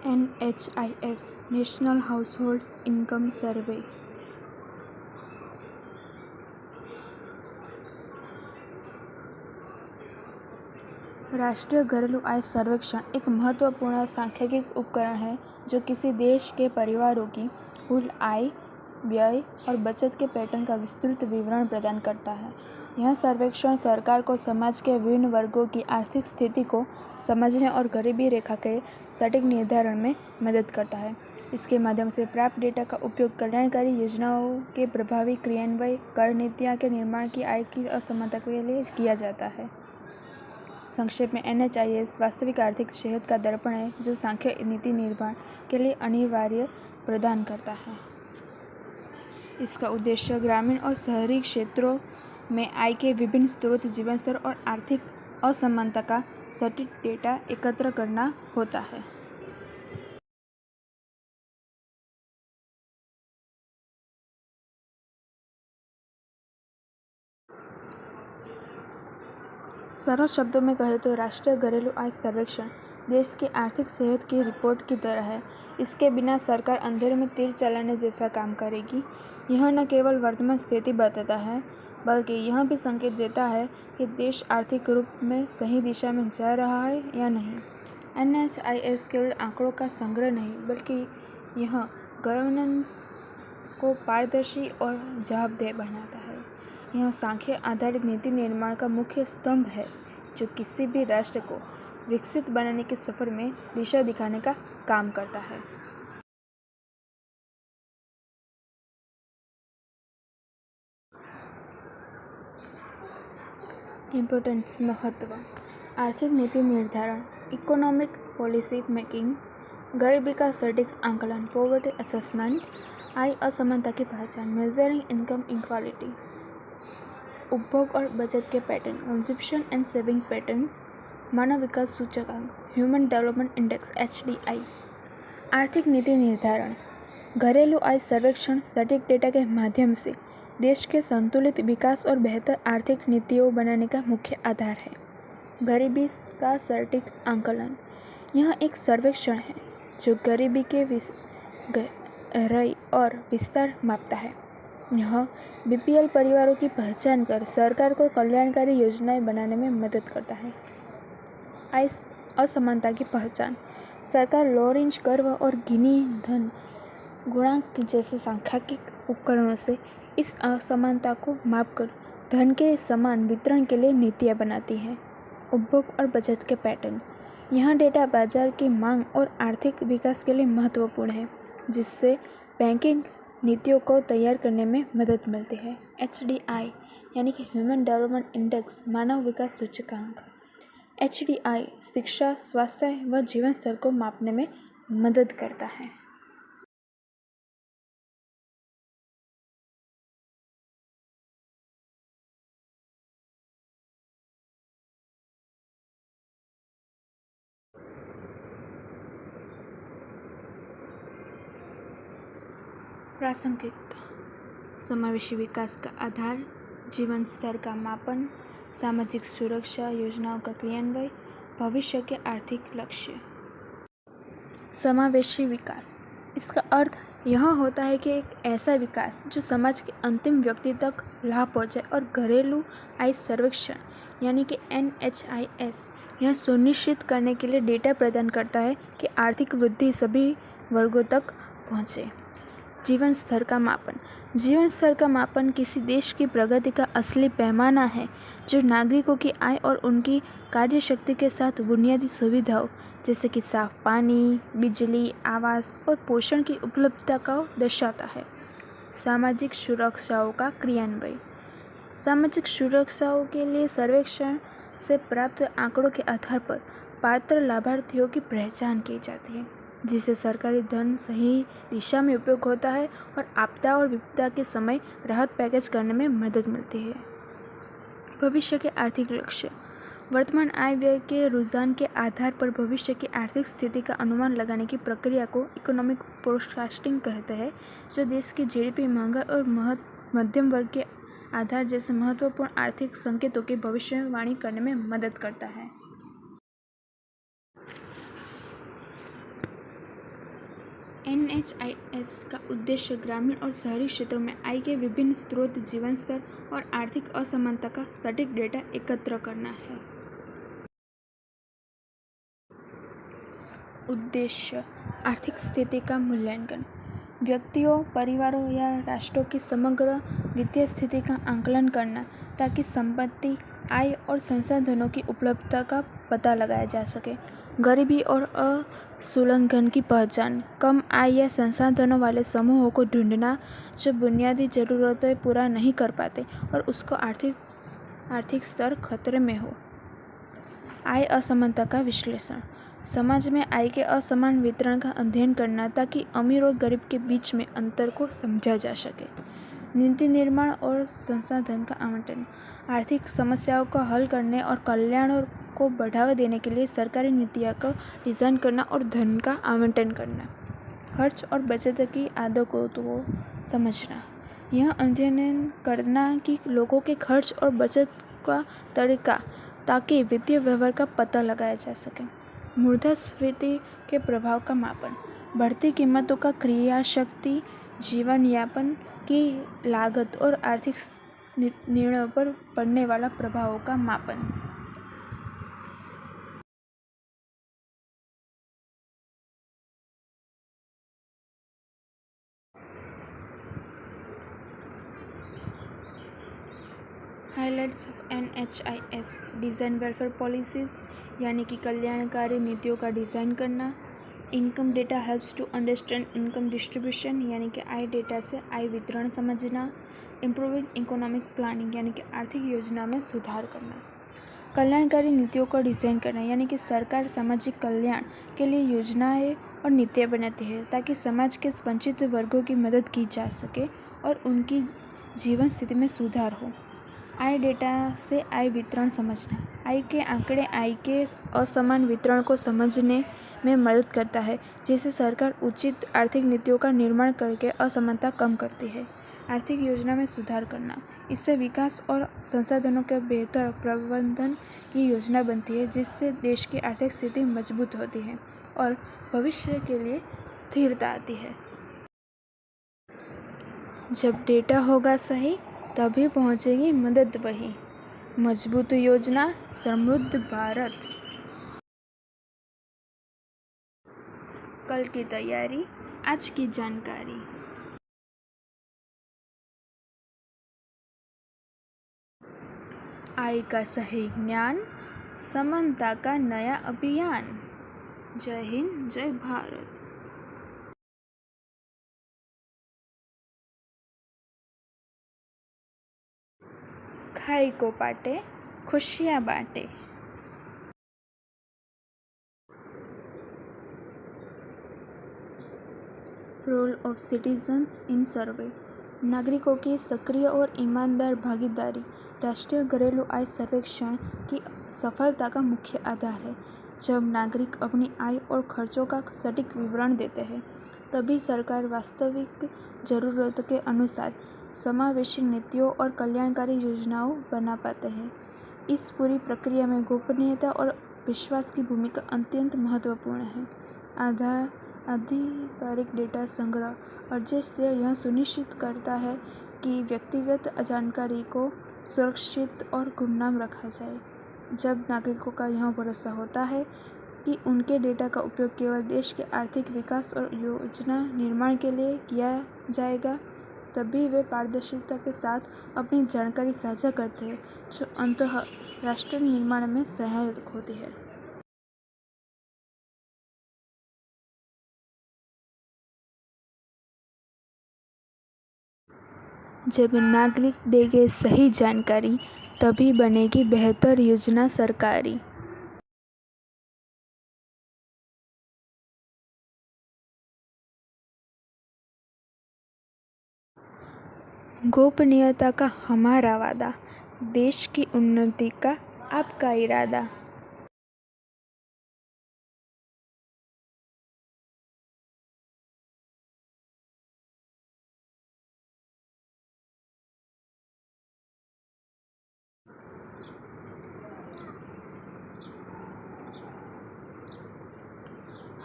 NHIS national household income सर्वे। राष्ट्रीय घरेलू आय सर्वेक्षण एक महत्वपूर्ण सांख्यिकी उपकरण है जो किसी देश के परिवारों की कुल आय, व्यय और बचत के पैटर्न का विस्तृत विवरण प्रदान करता है। यह सर्वेक्षण सरकार को समाज के विभिन्न वर्गों की आर्थिक स्थिति को समझने और गरीबी रेखा के सटीक निर्धारण में मदद करता है। इसके माध्यम से प्राप्त डेटा का उपयोग कल्याणकारी योजनाओं के प्रभावी क्रियान्वयन, कर नीतियों के निर्माण की आय की असमानता के लिए किया जाता है। संक्षेप में, NHIS वास्तविक आर्थिक सेहत का दर्पण है जो सांख्य नीति निर्माण के लिए अनिवार्य प्रदान करता है। इसका उद्देश्य ग्रामीण और शहरी क्षेत्रों में आय के विभिन्न स्रोत, जीवन स्तर और आर्थिक असमानता का सटीक डेटा एकत्र करना होता है। सरल शब्दों में कहें तो राष्ट्रीय घरेलू आय सर्वेक्षण देश की आर्थिक सेहत की रिपोर्ट की तरह है। इसके बिना सरकार अंधेरे में तीर चलाने जैसा काम करेगी। यह न केवल वर्तमान स्थिति बताता है बल्कि यह भी संकेत देता है कि देश आर्थिक रूप में सही दिशा में जा रहा है या नहीं। NHIS केवल आंकड़ों का संग्रह नहीं बल्कि यह गवर्नेंस को पारदर्शी और जवाबदेह बनाता है। यह सांख्य आधारित नीति निर्माण का मुख्य स्तंभ है जो किसी भी राष्ट्र को विकसित बनाने के सफर में दिशा दिखाने का काम करता है। इम्पोर्टेंस, महत्व, आर्थिक नीति निर्धारण, इकोनॉमिक पॉलिसी मेकिंग, गरीबी का सटीक आंकलन, पॉवर्टी असेसमेंट, आय असमानता की पहचान, मेजरिंग इनकम इनक्वालिटी, उपभोग और बचत के pattern, consumption and saving patterns, मानव विकास सूचकांक, ह्यूमन डेवलपमेंट इंडेक्स HDI। आर्थिक नीति निर्धारण, घरेलू आय सर्वेक्षण सटीक डेटा के माध्यम से देश के संतुलित विकास और बेहतर आर्थिक नीतियों बनाने का मुख्य आधार है। गरीबी का सटीक आंकलन, यह एक सर्वेक्षण है जो गरीबी के गहराई और विस्तार मापता है। यह BPL परिवारों की पहचान कर सरकार को कल्याणकारी योजनाएं बनाने में मदद करता है। आय असमानता की पहचान, सरकार लॉरेंज कर्व और गिनी धन गुणांक जैसे सांख्यिकी उपकरणों से इस असमानता को मापकर धन के समान वितरण के लिए नीतियाँ बनाती है। उपभोग और बचत के पैटर्न, यह डेटा बाजार की मांग और आर्थिक विकास के लिए महत्वपूर्ण है जिससे बैंकिंग नीतियों को तैयार करने में मदद मिलती है। HDI यानी कि ह्यूमन डेवलपमेंट इंडेक्स, मानव विकास सूचकांक। HDI शिक्षा, स्वास्थ्य व जीवन स्तर को मापने में मदद करता है। प्रासंगिकता, समावेशी विकास का आधार, जीवन स्तर का मापन, सामाजिक सुरक्षा योजनाओं का क्रियान्वयन, भविष्य के आर्थिक लक्ष्य। समावेशी विकास, इसका अर्थ यह होता है कि एक ऐसा विकास जो समाज के अंतिम व्यक्ति तक लाभ पहुँचाए और घरेलू आय सर्वेक्षण यानी कि NHIS यह सुनिश्चित करने के लिए डेटा प्रदान करता है कि आर्थिक वृद्धि सभी वर्गों तक पहुँचे। जीवन स्तर का मापन, जीवन स्तर का मापन किसी देश की प्रगति का असली पैमाना है जो नागरिकों की आय और उनकी कार्यशक्ति के साथ बुनियादी सुविधाओं जैसे कि साफ पानी, बिजली, आवास और पोषण की उपलब्धता को दर्शाता है। सामाजिक सुरक्षाओं का क्रियान्वयन, सामाजिक सुरक्षाओं के लिए सर्वेक्षण से प्राप्त आंकड़ों के आधार पर पात्र लाभार्थियों की पहचान की जाती है जिससे सरकारी धन सही दिशा में उपयोग होता है और आपदा और विपदा के समय राहत पैकेज करने में मदद मिलती है। भविष्य के आर्थिक लक्ष्य, वर्तमान आय व्यय के रुझान के आधार पर भविष्य की आर्थिक स्थिति का अनुमान लगाने की प्रक्रिया को इकोनॉमिक फोरकास्टिंग कहते हैं जो देश की GDP, महंगाई और मध्यम वर्ग के आधार जैसे महत्वपूर्ण आर्थिक संकेतों की भविष्यवाणी करने में मदद करता है। NHIS का उद्देश्य ग्रामीण और शहरी क्षेत्रों में आय के विभिन्न स्रोत, जीवन स्तर और आर्थिक असमानता का सटीक डेटा एकत्र करना है। उद्देश्य: आर्थिक स्थिति का मूल्यांकन, व्यक्तियों, परिवारों या राष्ट्रों की समग्र वित्तीय स्थिति का आकलन करना ताकि संपत्ति, आय और संसाधनों की उपलब्धता का पता लगाया जा सके। गरीबी और असुलंघन की पहचान, कम आय या संसाधनों वाले समूहों को ढूंढना जो बुनियादी जरूरतें पूरा नहीं कर पाते और उसको आर्थिक स्तर खतरे में हो। आय असमानता का विश्लेषण, समाज में आय के असमान वितरण का अध्ययन करना ताकि अमीर और गरीब के बीच में अंतर को समझा जा सके। नीति निर्माण और संसाधन का आवंटन, आर्थिक समस्याओं को हल करने और कल्याण को बढ़ावा देने के लिए सरकारी नीतियों को डिज़ाइन करना और धन का आवंटन करना। खर्च और बचत की आदतों को समझना, यह अध्ययन करना कि लोगों के खर्च और बचत का तरीका ताकि वित्तीय व्यवहार का पता लगाया जा सके। मुद्रास्फीति के प्रभाव का मापन, बढ़ती कीमतों का क्रियाशक्ति, जीवन यापन की लागत और आर्थिक निर्णयों पर पड़ने वाला प्रभावों का मापन। Highlights of NHIS, design welfare policies यानी कि कल्याणकारी नीतियों का डिज़ाइन करना। Income data helps to understand income distribution यानी कि आय डेटा से आय वितरण समझना। इम्प्रूविंग इकोनॉमिक प्लानिंग यानी कि आर्थिक योजना में सुधार करना। कल्याणकारी नीतियों को डिज़ाइन करना यानी कि सरकार सामाजिक कल्याण के लिए योजनाएं और नीतियाँ बनाती है ताकि समाज के वंचित वर्गों की मदद की जा सके और उनकी जीवन स्थिति में सुधार हो। आय डेटा से आय वितरण समझना, आय के आंकड़े आय के असमान वितरण को समझने में मदद करता है, जिससे सरकार उचित आर्थिक नीतियों का निर्माण करके असमानता कम करती है। आर्थिक योजना में सुधार करना, इससे विकास और संसाधनों के बेहतर प्रबंधन की योजना बनती है, जिससे देश की आर्थिक स्थिति मजबूत होती है और भविष्य के लिए स्थिरता आती है। जब डेटा होगा सही तभी पहुंचेगी मदद वही। मजबूत योजना, समृद्ध भारत। कल की तैयारी, आज की जानकारी। आय का सही ज्ञान, समानता का नया अभियान। जय हिंद, जय भारत। खाई को पाटे, खुशियाँ बांटे। रोल ऑफ सिटीजन्स इन सर्वे, नागरिकों की सक्रिय और ईमानदार भागीदारी राष्ट्रीय घरेलू आय सर्वेक्षण की सफलता का मुख्य आधार है। जब नागरिक अपनी आय और खर्चों का सटीक विवरण देते हैं, तभी सरकार वास्तविक ज़रूरतों के अनुसार समावेशी नीतियों और कल्याणकारी योजनाओं बना पाते हैं। इस पूरी प्रक्रिया में गोपनीयता और विश्वास की भूमिका अत्यंत महत्वपूर्ण है। आधिकारिक डेटा संग्रह अर्जित से यह सुनिश्चित करता है कि व्यक्तिगत जानकारी को सुरक्षित और गुमनाम रखा जाए। जब नागरिकों का यह भरोसा होता है कि उनके डेटा का उपयोग केवल देश के आर्थिक विकास और योजना निर्माण के लिए किया जाएगा, तभी वे पारदर्शिता के साथ अपनी जानकारी साझा करते हैं, जो अंततः राष्ट्र निर्माण में सहायक होती है। जब नागरिक देंगे सही जानकारी, तभी बनेगी बेहतर योजना सरकारी। गोपनीयता का हमारा वादा, देश की उन्नति का आपका इरादा।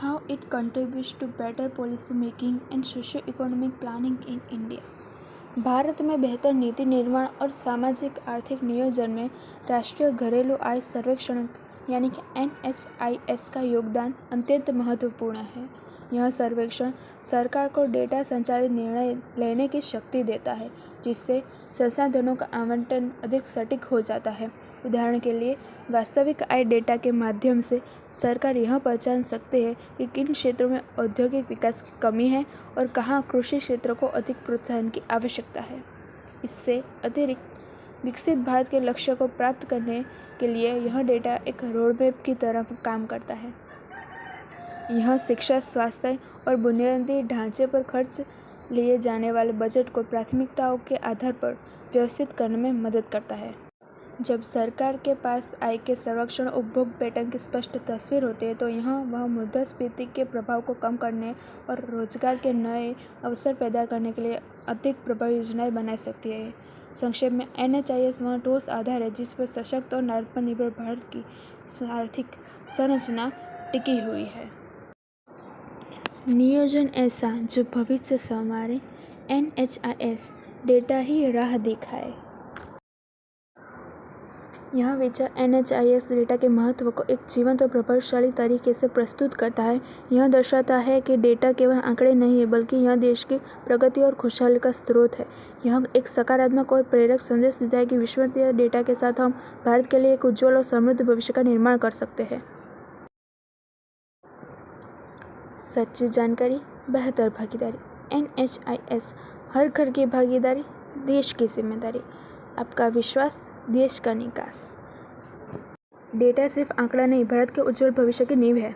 How it contributes to better policy making and socio-economic planning in India. Bharat में बेहतर नीति निर्माण और सामाजिक आर्थिक नियोजन में राष्ट्रीय घरेलू आय सर्वेक्षण यानी कि NHIS का योगदान अत्यंत महत्वपूर्ण है। यह सर्वेक्षण सरकार को डेटा संचालित निर्णय लेने की शक्ति देता है, जिससे संसाधनों का आवंटन अधिक सटीक हो जाता है। उदाहरण के लिए, वास्तविक आय डेटा के माध्यम से सरकार यह पहचान सकती है कि किन क्षेत्रों में औद्योगिक विकास की कमी है और कहाँ कृषि क्षेत्र को अधिक प्रोत्साहन की आवश्यकता है। इससे अतिरिक्त विकसित भारत के लक्ष्य को प्राप्त करने के लिए यह डेटा एक रोडमैप की तरह काम करता है। यह शिक्षा, स्वास्थ्य और बुनियादी ढांचे पर खर्च लिए जाने वाले बजट को प्राथमिकताओं के आधार पर व्यवस्थित करने में मदद करता है। जब सरकार के पास आय के सर्वेक्षण उपभोग पैटर्न की स्पष्ट तस्वीर होती है, तो वह मुद्रास्फीति के प्रभाव को कम करने और रोजगार के नए अवसर पैदा करने के लिए अधिक प्रभावी योजनाएं बना सकती है। संक्षेप में, NHIS वह ठोस आधार है जिस पर सशक्त और आत्मनिर्भर भारत की आर्थिक संरचना टिकी हुई है। नियोजन ऐसा जो भविष्य संवारे, NHIS डेटा ही राह दिखाए। यह विचार NHIS डेटा के महत्व को एक जीवंत और प्रभावशाली तरीके से प्रस्तुत करता है। यह दर्शाता है कि डेटा केवल आंकड़े नहीं है, बल्कि यह देश की प्रगति और खुशहाली का स्रोत है। यह एक सकारात्मक और प्रेरक संदेश देता है कि विश्वसनीय डेटा के साथ हम भारत के लिए एक उज्ज्वल और समृद्ध भविष्य का निर्माण कर सकते हैं। सच्ची जानकारी, बेहतर भागीदारी। NHIS, हर घर की भागीदारी, देश की जिम्मेदारी। आपका विश्वास, देश का निकास। डेटा सिर्फ आंकड़ा नहीं, भारत के उज्जवल भविष्य की नींव है।